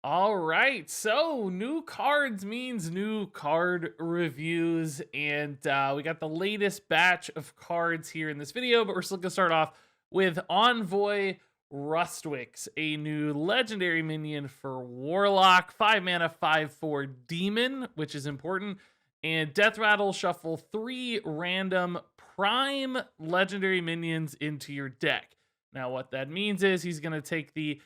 All right, so new cards means new card reviews, and we got the latest batch of cards here in this video, but we're still gonna start off with Envoy Rustwix, a new legendary minion for Warlock, 5 mana, 5/4 demon, which is important, and Death Rattle shuffle 3 random prime legendary minions into your deck. Now, what that means is he's gonna take the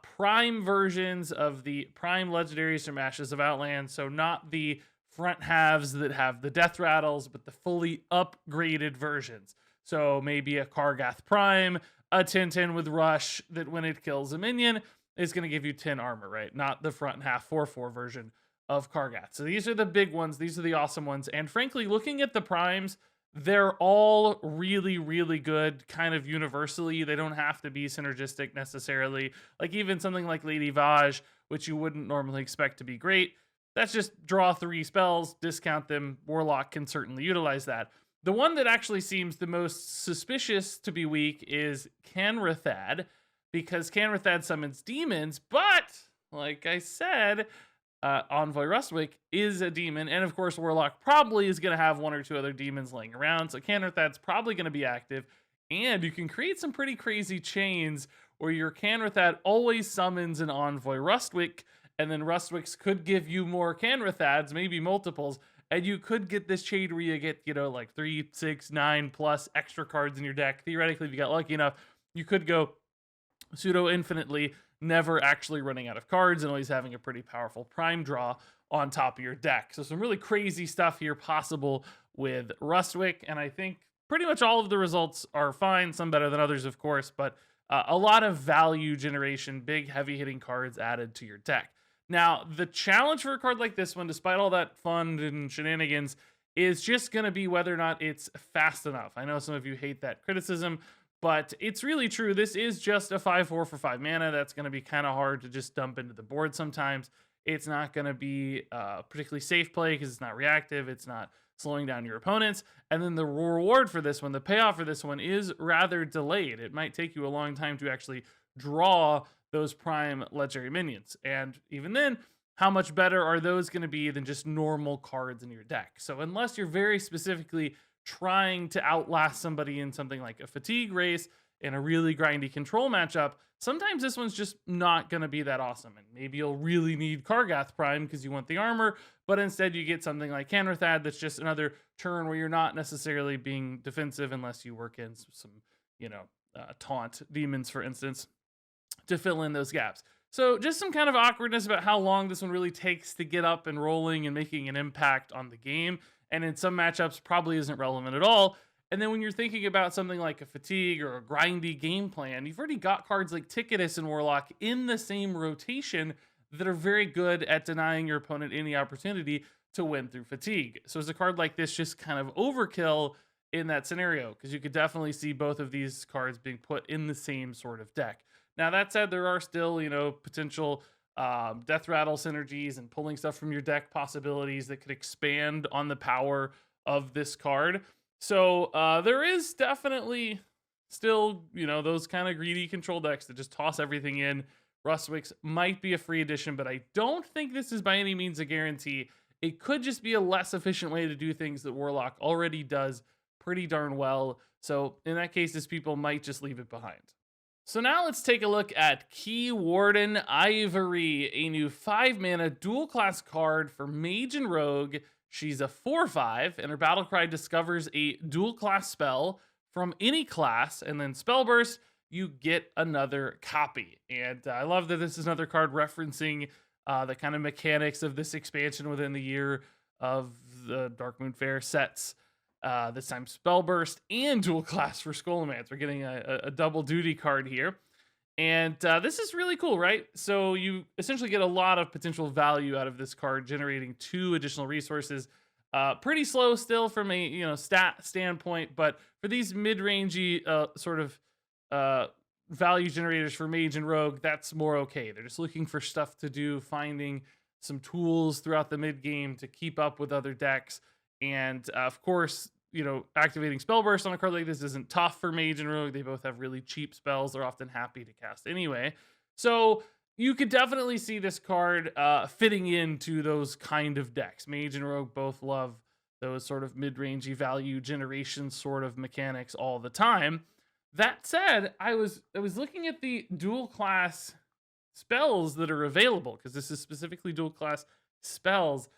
prime versions of the prime legendaries from Ashes of Outland. So not the front halves that have the death rattles, but the fully upgraded versions. So maybe a Kargath Prime, a 10/10 with Rush that when it kills a minion is going to give you 10 armor, right? Not the front half 4/4 version of Kargath. So these are the big ones. These are the awesome ones. And frankly, looking at the primes, they're all really, really good, kind of universally. They don't have to be synergistic necessarily. Like even something like Lady Vaj, which you wouldn't normally expect to be great. That's just draw 3 spells, discount them. Warlock can certainly utilize that. The one that actually seems the most suspicious to be weak is Canrathad, because Canrathad summons demons, but like I said, Envoy Rustwix is a demon, and of course, Warlock probably is going to have 1 or 2 other demons laying around, so Canrathad's probably going to be active, and you can create some pretty crazy chains where your Canrathad always summons an Envoy Rustwix, and then Rustwix could give you more Canrathads, maybe multiples, and you could get this chain where you get, like 3, 6, 9 plus extra cards in your deck. Theoretically, if you got lucky enough, you could go pseudo infinitely, never actually running out of cards and always having a pretty powerful prime draw on top of your deck. So some really crazy stuff here possible with Rustwix, and I think pretty much all of the results are fine, some better than others, of course, but a lot of value generation, big heavy hitting cards added to your deck. Now, the challenge for a card like this one, despite all that fun and shenanigans, is just going to be whether or not it's fast enough. I know some of you hate that criticism, but it's really true. This is just a 5/4 for 5 mana. That's going to be kind of hard to just dump into the board sometimes. It's not going to be particularly safe play because it's not reactive. It's not slowing down your opponents. And then the reward for this one, the payoff for this one is rather delayed. It might take you a long time to actually draw those prime legendary minions. And even then, how much better are those going to be than just normal cards in your deck? So unless you're very specifically trying to outlast somebody in something like a fatigue race in a really grindy control matchup, sometimes this one's just not going to be that awesome. And maybe you'll really need Kargath Prime because you want the armor, but instead you get something like Canrathad that's just another turn where you're not necessarily being defensive unless you work in some, taunt demons, for instance, to fill in those gaps. So just some kind of awkwardness about how long this one really takes to get up and rolling and making an impact on the game. And in some matchups probably isn't relevant at all. And then when you're thinking about something like a fatigue or a grindy game plan, you've already got cards like Ticketus and Warlock in the same rotation that are very good at denying your opponent any opportunity to win through fatigue. So is a card like this just kind of overkill in that scenario? Because you could definitely see both of these cards being put in the same sort of deck. Now, that said, there are still, potential death rattle synergies and pulling stuff from your deck possibilities that could expand on the power of this card. So there is definitely still, those kind of greedy control decks that just toss everything in. Rustwix might be a free addition, but I don't think this is by any means a guarantee. It could just be a less efficient way to do things that Warlock already does pretty darn well. So in that case, these people might just leave it behind. So now let's take a look at Keywarden Ivory, a new 5 mana dual class card for Mage and Rogue. She's a 4/5, and her battle cry discovers a dual class spell from any class, and then Spellburst, you get another copy. And I love that this is another card referencing the kind of mechanics of this expansion within the year of the Darkmoon Fair sets. This time Spellburst and dual class for Scholomance. We're getting a double duty card here. And this is really cool, right? So you essentially get a lot of potential value out of this card, generating 2 additional resources. Pretty slow still from a stat standpoint, but for these mid-rangey sort of value generators for Mage and Rogue, that's more okay. They're just looking for stuff to do, finding some tools throughout the mid game to keep up with other decks. And of course, activating Spellburst on a card like this isn't tough for Mage and Rogue. They both have really cheap spells they're often happy to cast anyway. So You could definitely see this card fitting into those kind of decks. Mage and Rogue both love those sort of mid-rangey value generation sort of mechanics all the time. That said, I was looking at the dual class spells that are available because this is specifically dual class spells,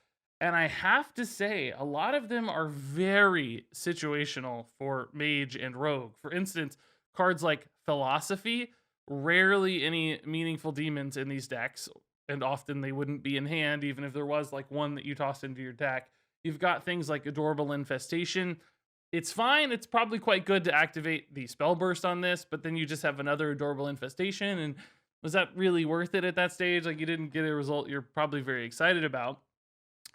and I have to say a lot of them are very situational for Mage and Rogue. For instance, cards like Philosophy, rarely any meaningful demons in these decks, and often they wouldn't be in hand, even if there was like one that you tossed into your deck. You've got things like Adorable Infestation. It's fine. It's probably quite good to activate the Spellburst on this, but then you just have another Adorable Infestation. And was that really worth it at that stage? Like, you didn't get a result you're probably very excited about.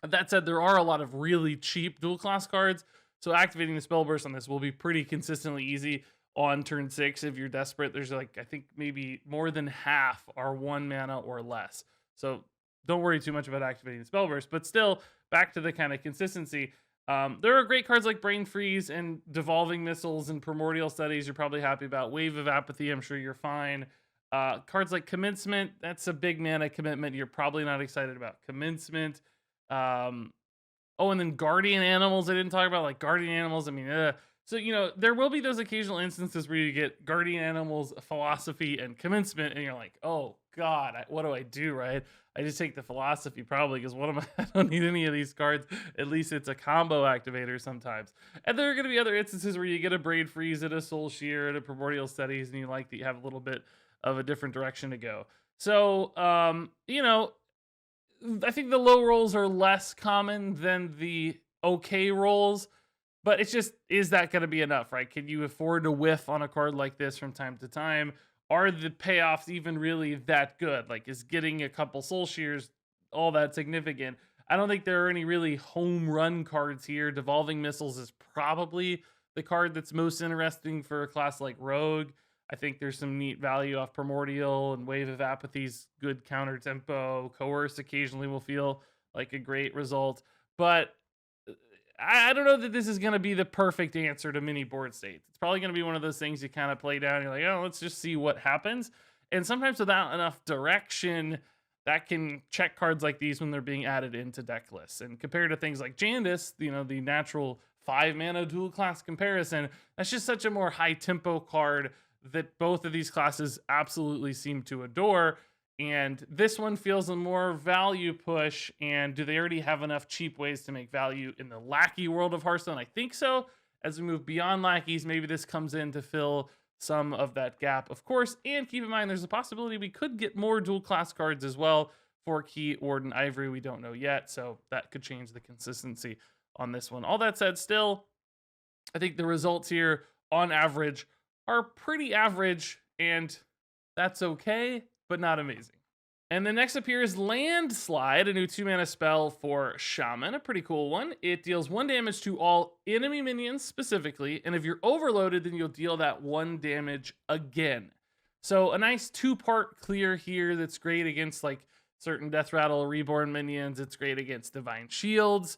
That said, there are a lot of really cheap dual class cards, so activating the Spellburst on this will be pretty consistently easy on turn 6 if you're desperate. There's like, I think maybe more than half are 1 mana or less. So don't worry too much about activating the Spellburst, but still, back to the kind of consistency. There are great cards like Brain Freeze and Devolving Missiles and Primordial Studies you're probably happy about. Wave of Apathy, I'm sure you're fine. Cards like Commencement, that's a big mana commitment. You're probably not excited about Commencement. Oh, and then Guardian Animals, I didn't talk about, like Guardian Animals. I mean, so, you know, there will be those occasional instances where you get Guardian Animals, Philosophy, and Commencement, and you're like, oh God, what do I do, right? I just take the Philosophy probably because what am I? I don't need any of these cards. At least it's a combo activator sometimes. And there are going to be other instances where you get a Braid Freeze and a Soul Shear and a Primordial Studies, and you like that you have a little bit of a different direction to go. So, you know, I think the low rolls are less common than the okay rolls, but it's just, is that going to be enough, right? Can you afford to whiff on a card like this from time to time? Are the payoffs even really that good? Like, is getting a couple Soul Shears all that significant? I don't think there are any really home run cards here. Devolving Missiles is probably the card that's most interesting for a class like Rogue. I think there's some neat value off Primordial, and Wave of Apathy's good counter tempo. Coerce occasionally will feel like a great result, but I don't know that this is going to be the perfect answer to mini board states. It's probably going to be one of those things you kind of play down. You're like, oh, let's just see what happens. And sometimes without enough direction, that can check cards like these when they're being added into deck lists. And compared to things like Jandis, you know, the natural 5 mana dual class comparison, that's just such a more high tempo card that both of these classes absolutely seem to adore. And this one feels a more value push. And do they already have enough cheap ways to make value in the lackey world of Hearthstone? I think so. As we move beyond lackeys, maybe this comes in to fill some of that gap, of course. And keep in mind, there's a possibility we could get more dual class cards as well for Keywarden Ivory. We don't know yet, so that could change the consistency on this one. All that said, still, I think the results here on average are pretty average, and that's okay, but not amazing. And then next up here is Landslide, a new 2-mana spell for Shaman, a pretty cool one. It deals 1 damage to all enemy minions specifically, and if you're overloaded, then you'll deal that 1 damage again. So a nice 2-part clear here that's great against like certain Death Rattle Reborn minions. It's great against Divine Shields.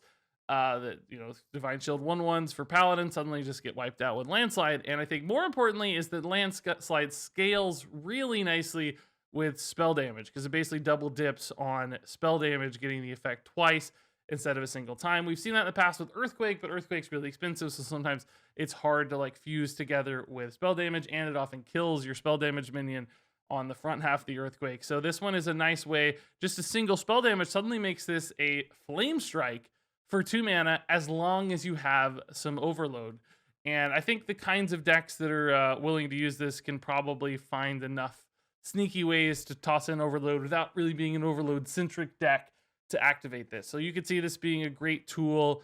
That, you know, Divine Shield 1/1s for Paladin suddenly just get wiped out with Landslide. And I think more importantly is that Landslide scales really nicely with spell damage, because it basically double dips on spell damage, getting the effect twice instead of a single time. We've seen that in the past with Earthquake, but Earthquake's really expensive, so sometimes it's hard to like fuse together with spell damage, and it often kills your spell damage minion on the front half of the Earthquake. So this one is a nice way. Just a single spell damage suddenly makes this a Flame Strike for 2 mana, as long as you have some overload. And I think the kinds of decks that are willing to use this can probably find enough sneaky ways to toss in overload without really being an overload centric deck to activate this. So you could see this being a great tool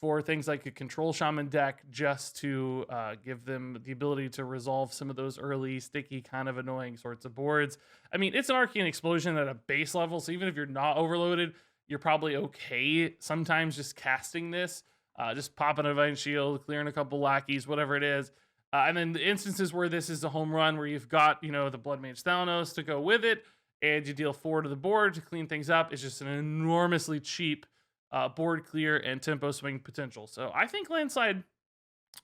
for things like a control shaman deck, just to give them the ability to resolve some of those early sticky kind of annoying sorts of boards. I mean, it's an Arcane Explosion at a base level, so even if you're not overloaded, you're probably okay sometimes just casting this, just popping a Divine Shield, clearing a couple lackeys, whatever it is. And then the instances where this is a home run, where you've got, you know, the Blood Mage Thalanos to go with it, and you deal 4 to the board to clean things up. It's just an enormously cheap board clear and tempo swing potential. So I think Landslide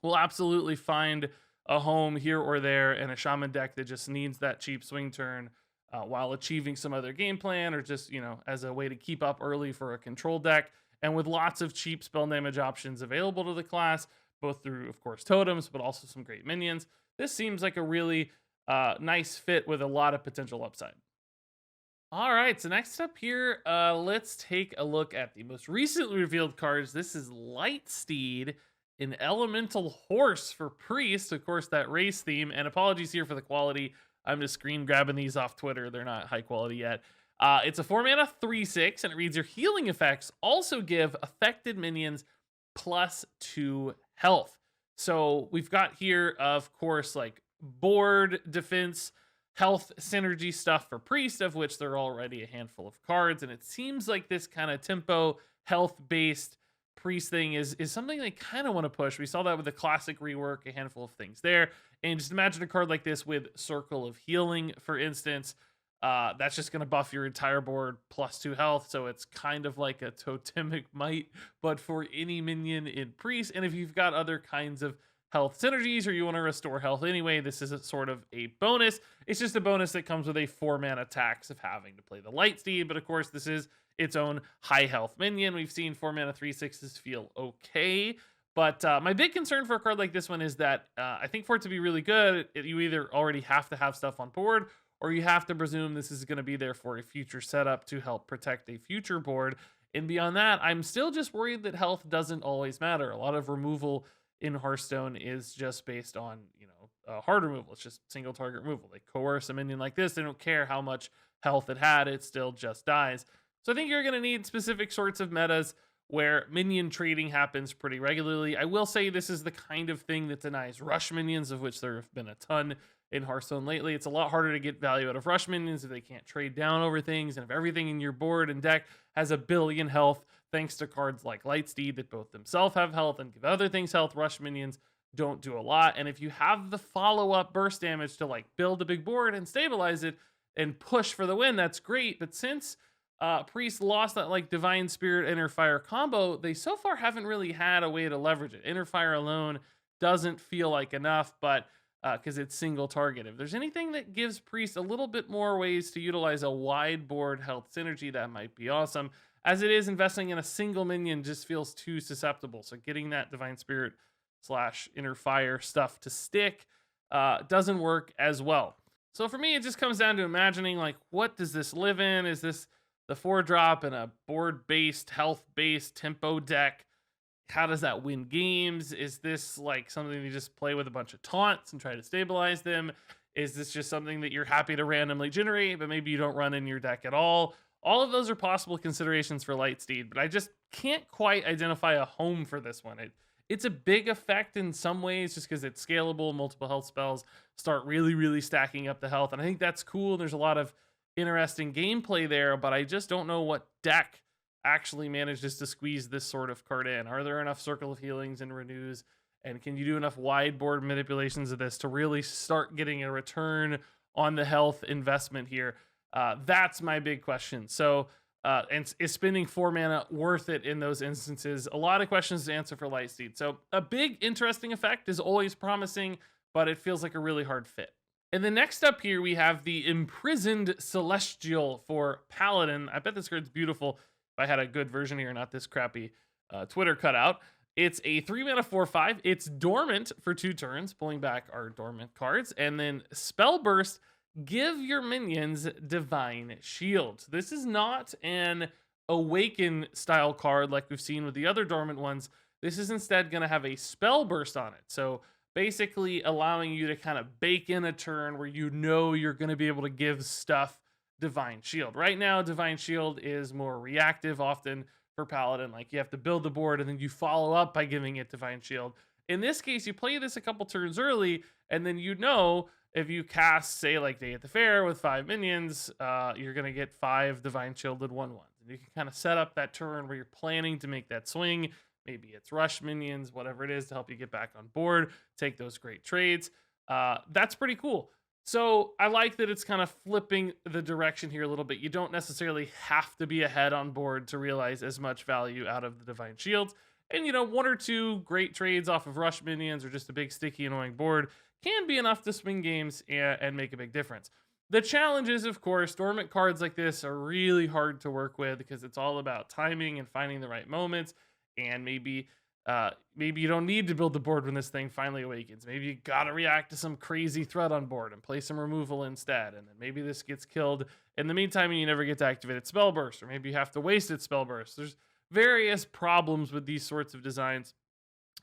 will absolutely find a home here or there in a Shaman deck that just needs that cheap swing turn while achieving some other game plan, or just, as a way to keep up early for a control deck. And with lots of cheap spell damage options available to the class, both through, of course, totems, but also some great minions, this seems like a really nice fit with a lot of potential upside. All right, so next up here, let's take a look at the most recently revealed cards. This is Lightsteed, an elemental horse for priest, of course, that race theme. And apologies here for the quality. I'm just screen grabbing these off Twitter. They're not high quality yet. It's a 4-mana 3/6, and it reads, your healing effects also give affected minions +2 health. So we've got here, of course, like board defense, health synergy stuff for priest, of which there are already a handful of cards. And it seems like this kind of tempo health based priest thing is something they kind of want to push. We saw that with the classic rework, a handful of things there. And just imagine a card like this with Circle of Healing, for instance. That's just going to buff your entire board +2 health. So it's kind of like a totemic might, but for any minion in priest. And if you've got other kinds of health synergies, or you want to restore health anyway, this is a sort of a bonus. It's just a bonus that comes with a 4-mana tax of having to play the Lightsteed. But of course, this is its own high health minion. We've seen 4-mana 3/6s feel okay. But my big concern for a card like this one is that I think for it to be really good, you either already have to have stuff on board, or you have to presume this is going to be there for a future setup to help protect a future board. And beyond that, I'm still just worried that health doesn't always matter. A lot of removal in Hearthstone is just based on, hard removal. It's just single target removal. They coerce a minion like this. They don't care how much health it had. It still just dies. So I think you're going to need specific sorts of metas where minion trading happens pretty regularly. I will say this is the kind of thing that denies rush minions, of which there have been a ton in Hearthstone lately. It's a lot harder to get value out of rush minions if they can't trade down over things, and if everything in your board and deck has a billion health, thanks to cards like Lightsteed that both themselves have health and give other things health. Rush minions don't do a lot. And if you have the follow-up burst damage to like build a big board and stabilize it and push for the win, that's great. But since Priest lost that like Divine Spirit Inner Fire combo, they so far haven't really had a way to leverage it. Inner Fire alone doesn't feel like enough, but because it's single target. If there's anything that gives Priest a little bit more ways to utilize a wide board health synergy, that might be awesome. As it is, investing in a single minion just feels too susceptible. So getting that Divine Spirit / Inner Fire stuff to stick doesn't work as well. So for me, it just comes down to imagining, like, what does this live in? Is this the 4-drop in a board-based, health-based tempo deck? How does that win games? Is this like something you just play with a bunch of taunts and try to stabilize them? Is this just something that you're happy to randomly generate, but maybe you don't run in your deck at all? All of those are possible considerations for Lightsteed, but I just can't quite identify a home for this one. It's a big effect in some ways just because it's scalable. Multiple health spells start really, really stacking up the health. And I think that's cool. There's a lot of interesting gameplay there, but I just don't know what deck actually manages to squeeze this sort of card in. Are there enough Circle of Healings and Renews? And can you do enough wide board manipulations of this to really start getting a return on the health investment here? That's my big question. So, and is spending 4 mana worth it in those instances? A lot of questions to answer for Lightsteed. So a big interesting effect is always promising, but it feels like a really hard fit. And then next up here, we have the Imprisoned Celestial for Paladin. I bet this card's beautiful. If I had a good version here, not this crappy Twitter cutout. It's a 3-mana 4/5. It's dormant for 2 turns, pulling back our dormant cards. And then Spellburst, give your minions Divine Shield. This is not an Awaken style card like we've seen with the other dormant ones. This is instead going to have a Spellburst on it. So basically allowing you to kind of bake in a turn where you know you're going to be able to give stuff Divine Shield. Right now, Divine Shield is more reactive often for Paladin. Like you have to build the board and then you follow up by giving it Divine Shield. In this case, you play this a couple turns early, and then if you cast, say, like Day at the Fair with 5 minions, you're going to get 5 Divine Shielded 1/1s. And you can kind of set up that turn where you're planning to make that swing. Maybe it's rush minions, whatever it is, to help you get back on board, take those great trades. That's pretty cool. So I like that it's kind of flipping the direction here a little bit. You don't necessarily have to be ahead on board to realize as much value out of the Divine Shields. And, 1 or 2 great trades off of rush minions or just a big, sticky, annoying board can be enough to swing games and make a big difference. The challenge is, of course, dormant cards like this are really hard to work with because it's all about timing and finding the right moments. And maybe you don't need to build the board when this thing finally awakens. Maybe you gotta react to some crazy threat on board and play some removal instead. And then maybe this gets killed in the meantime and you never get to activate its Spellburst, or maybe you have to waste its Spellburst. There's various problems with these sorts of designs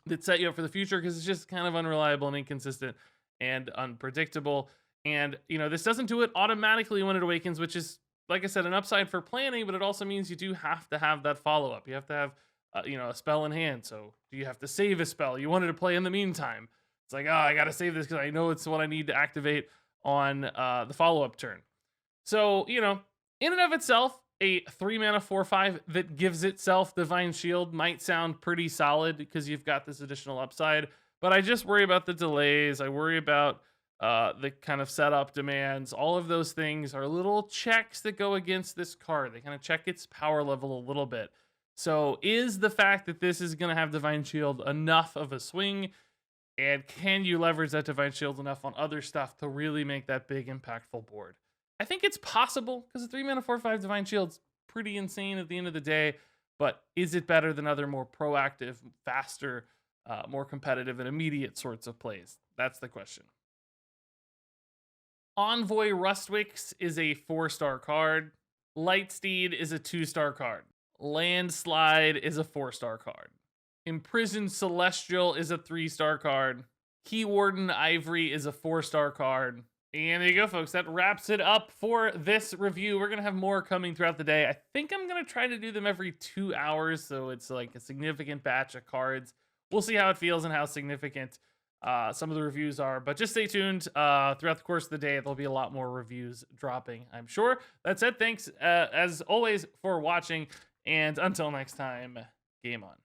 that set you up for the future because it's just kind of unreliable and inconsistent and unpredictable. And, this doesn't do it automatically when it awakens, which is, like I said, an upside for planning, but it also means you do have to have that follow up. You have to have, a spell in hand. So do you have to save a spell you wanted to play in the meantime? It's like, oh, I got to save this because I know it's what I need to activate on the follow up turn. So, in and of itself, a 3-mana 4/5 that gives itself Divine Shield might sound pretty solid because you've got this additional upside. But I just worry about the delays. I worry about the kind of setup demands. All of those things are little checks that go against this card. They kind of check its power level a little bit. So is the fact that this is going to have Divine Shield enough of a swing? And can you leverage that Divine Shield enough on other stuff to really make that big impactful board? I think it's possible because a 3-mana 4/5 Divine Shield's pretty insane at the end of the day. But is it better than other more proactive, faster, more competitive, and immediate sorts of plays? That's the question. Envoy Rustwix is a 4-star card. Lightsteed is a 2-star card. Landslide is a 4-star card. Imprisoned Celestial is a 3-star card. Keywarden Ivory is a 4-star card. And there you go, folks. That wraps it up for this review. We're going to have more coming throughout the day. I think I'm going to try to do them every 2 hours, so it's like a significant batch of cards. We'll see how it feels and how significant some of the reviews are. But just stay tuned. Throughout the course of the day, there'll be a lot more reviews dropping, I'm sure. That said, thanks, as always, for watching. And until next time, game on.